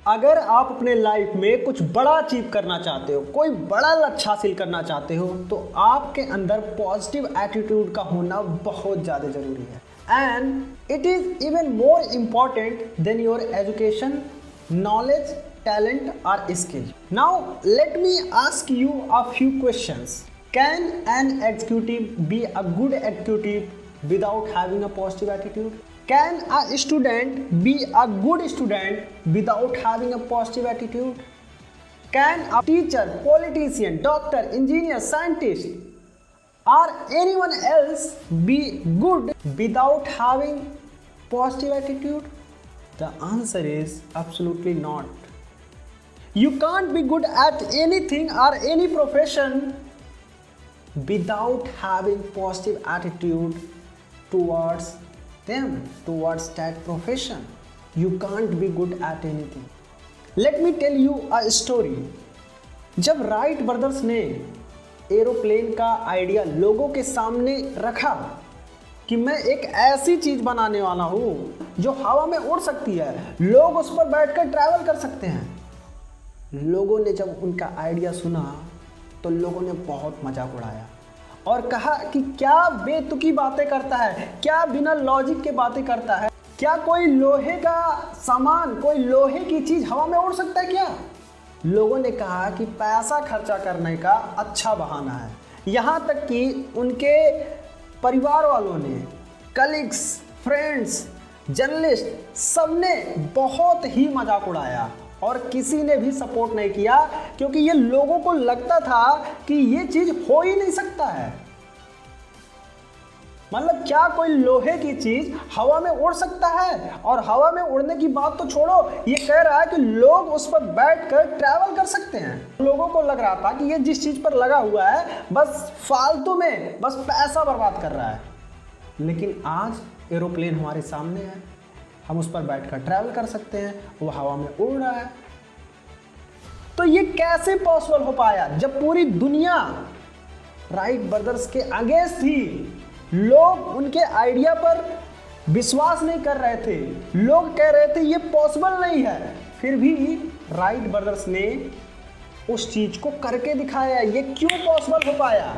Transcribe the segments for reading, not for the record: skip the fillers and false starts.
अगर आप अपने लाइफ में कुछ बड़ा अचीव करना चाहते हो, कोई बड़ा लक्ष्य हासिल करना चाहते हो, तो आपके अंदर पॉजिटिव एटीट्यूड का होना बहुत ज़्यादा ज़रूरी है। And it is even more important than your education, knowledge, talent और skill. Now let me ask you a few questions. Can an executive be a good executive without having a positive attitude? Can a student be a good student without having a positive attitude? Can a teacher, politician, doctor, engineer, scientist or anyone else be good without having positive attitude? The answer is absolutely not. You can't be good at anything or any profession without having positive attitude towards that profession. You can't be good at anything. Let me tell you a story. जब Wright brothers ने aeroplane का idea लोगों के सामने रखा कि मैं एक ऐसी चीज़ बनाने वाला हूँ जो हवा में उड़ सकती है, लोग उस पर बैठकर ट्रैवल कर सकते हैं, लोगों ने जब उनका आइडिया सुना तो लोगों ने बहुत मजाक उड़ाया और कहा कि क्या बेतुकी बातें करता है, क्या बिना लॉजिक के बातें करता है, क्या कोई लोहे का सामान, कोई लोहे की चीज़ हवा में उड़ सकता है क्या? लोगों ने कहा कि पैसा खर्चा करने का अच्छा बहाना है। यहाँ तक कि उनके परिवार वालों ने, कलीग्स, फ्रेंड्स, जर्नलिस्ट, सबने बहुत ही मजाक उड़ाया और किसी ने भी सपोर्ट नहीं किया, क्योंकि ये लोगों को लगता था कि ये चीज हो ही नहीं सकता है। मतलब क्या कोई लोहे की चीज हवा में उड़ सकता है? और हवा में उड़ने की बात तो छोड़ो, ये कह रहा है कि लोग उस पर बैठकर ट्रैवल कर सकते हैं। लोगों को लग रहा था कि ये जिस चीज पर लगा हुआ है बस फालतू में बस पैसा बर्बाद कर रहा है। लेकिन आज एरोप्लेन हमारे सामने है, हम उस पर बैठकर ट्रैवल कर सकते हैं, वो हवा में उड़ रहा है। तो ये कैसे पॉसिबल हो पाया जब पूरी दुनिया राइट ब्रदर्स के अगेंस्ट थी? लोग उनके आइडिया पर विश्वास नहीं कर रहे थे, लोग कह रहे थे ये पॉसिबल नहीं है, फिर भी राइट ब्रदर्स ने उस चीज को करके दिखाया। ये क्यों पॉसिबल हो पाया?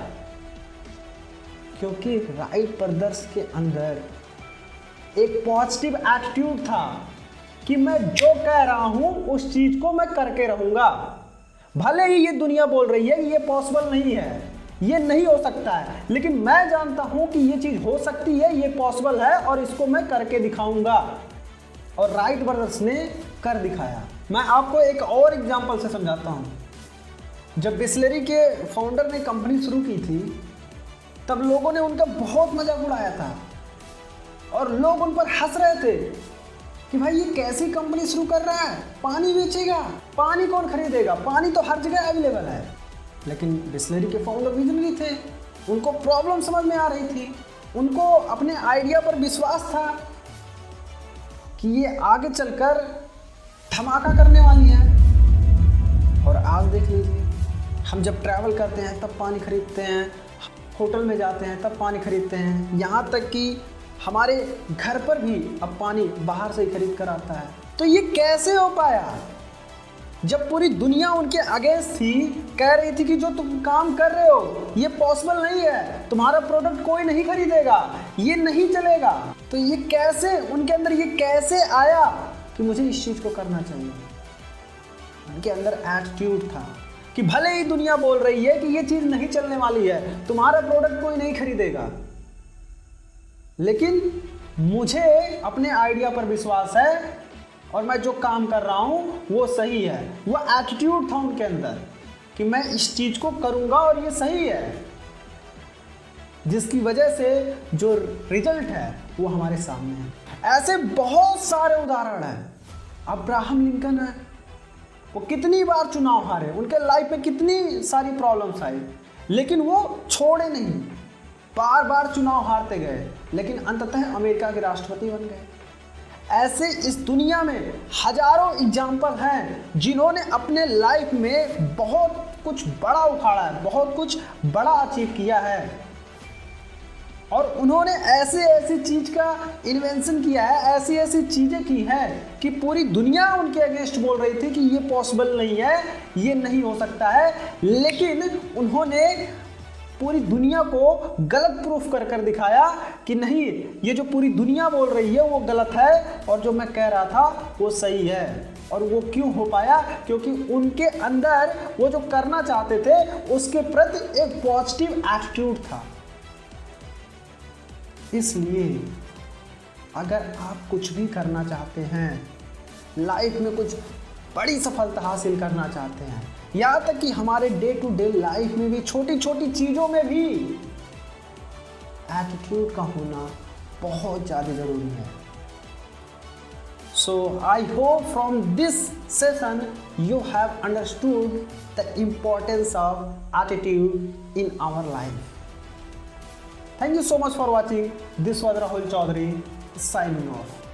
क्योंकि राइट ब्रदर्स के अंदर एक पॉजिटिव एटीट्यूड था कि मैं जो कह रहा हूं उस चीज को मैं करके रहूंगा। भले ही ये दुनिया बोल रही है कि ये पॉसिबल नहीं है, ये नहीं हो सकता है, लेकिन मैं जानता हूं कि ये चीज हो सकती है, ये पॉसिबल है और इसको मैं करके दिखाऊंगा। और राइट ब्रदर्स ने कर दिखाया। मैं आपको एक और एग्जांपल से समझाता हूं। जब बिस्लेरी के फाउंडर ने कंपनी शुरू की थी तब लोगों ने उनका बहुत मजाक उड़ाया था और लोग उन पर हंस रहे थे कि भाई ये कैसी कंपनी शुरू कर रहा है, पानी बेचेगा, पानी कौन खरीदेगा, पानी तो हर जगह अवेलेबल है। लेकिन बिस्लेरी के फाउंडर विजनरी थे, उनको प्रॉब्लम समझ में आ रही थी, उनको अपने आइडिया पर विश्वास था कि ये आगे चलकर धमाका करने वाली है। और आज देख लीजिए, हम जब ट्रैवल करते हैं तब पानी खरीदते हैं, होटल में जाते हैं तब पानी खरीदते हैं, यहाँ तक कि हमारे घर पर भी अब पानी बाहर से ही खरीद कर आता है। तो ये कैसे हो पाया जब पूरी दुनिया उनके अगेंस्ट थी, कह रही थी कि जो तुम काम कर रहे हो ये पॉसिबल नहीं है, तुम्हारा प्रोडक्ट कोई नहीं खरीदेगा, ये नहीं चलेगा। तो ये कैसे उनके अंदर ये कैसे आया कि मुझे इस चीज़ को करना चाहिए? उनके अंदर एटीट्यूड था कि भले ही दुनिया बोल रही है कि ये चीज़ नहीं चलने वाली है, तुम्हारा प्रोडक्ट कोई नहीं खरीदेगा, लेकिन मुझे अपने आइडिया पर विश्वास है और मैं जो काम कर रहा हूं वो सही है। वो एटीट्यूड था उनके अंदर कि मैं इस चीज को करूंगा और ये सही है, जिसकी वजह से जो रिजल्ट है वो हमारे सामने है। ऐसे बहुत सारे उदाहरण हैं। अब्राहम लिंकन है, वो कितनी बार चुनाव हारे, उनके लाइफ में कितनी सारी प्रॉब्लम्स आई, लेकिन वो छोड़े नहीं, बार बार चुनाव हारते गए, लेकिन अंततः अमेरिका के राष्ट्रपति बन गए। ऐसे इस दुनिया में हजारों एग्जाम्पल हैं जिन्होंने अपने लाइफ में बहुत कुछ बड़ा उखाड़ा है, बहुत कुछ बड़ा अचीव किया है। और उन्होंने ऐसे ऐसी चीज का इन्वेंशन किया है, ऐसी ऐसी चीजें की है कि पूरी दुनिया उनके अगेंस्ट बोल रही थी कि ये पॉसिबल नहीं है, ये नहीं हो सकता है, लेकिन उन्होंने पूरी दुनिया को गलत प्रूफ कर कर दिखाया कि नहीं, ये जो पूरी दुनिया बोल रही है वो गलत है और जो मैं कह रहा था वो सही है। और वो क्यों हो पाया? क्योंकि उनके अंदर वो जो करना चाहते थे उसके प्रति एक पॉजिटिव एटीट्यूड था। इसलिए अगर आप कुछ भी करना चाहते हैं, लाइफ में कुछ बड़ी सफलता हासिल करना चाहते हैं, यहाँ तक कि हमारे डे टू डे लाइफ में भी छोटी छोटी चीज़ों में भी एटीट्यूड का होना बहुत ज़्यादा ज़रूरी है। So I hope from this session you have understood the importance of attitude in our life. Thank you so much for watching. This was Rahul Chaudhary signing off.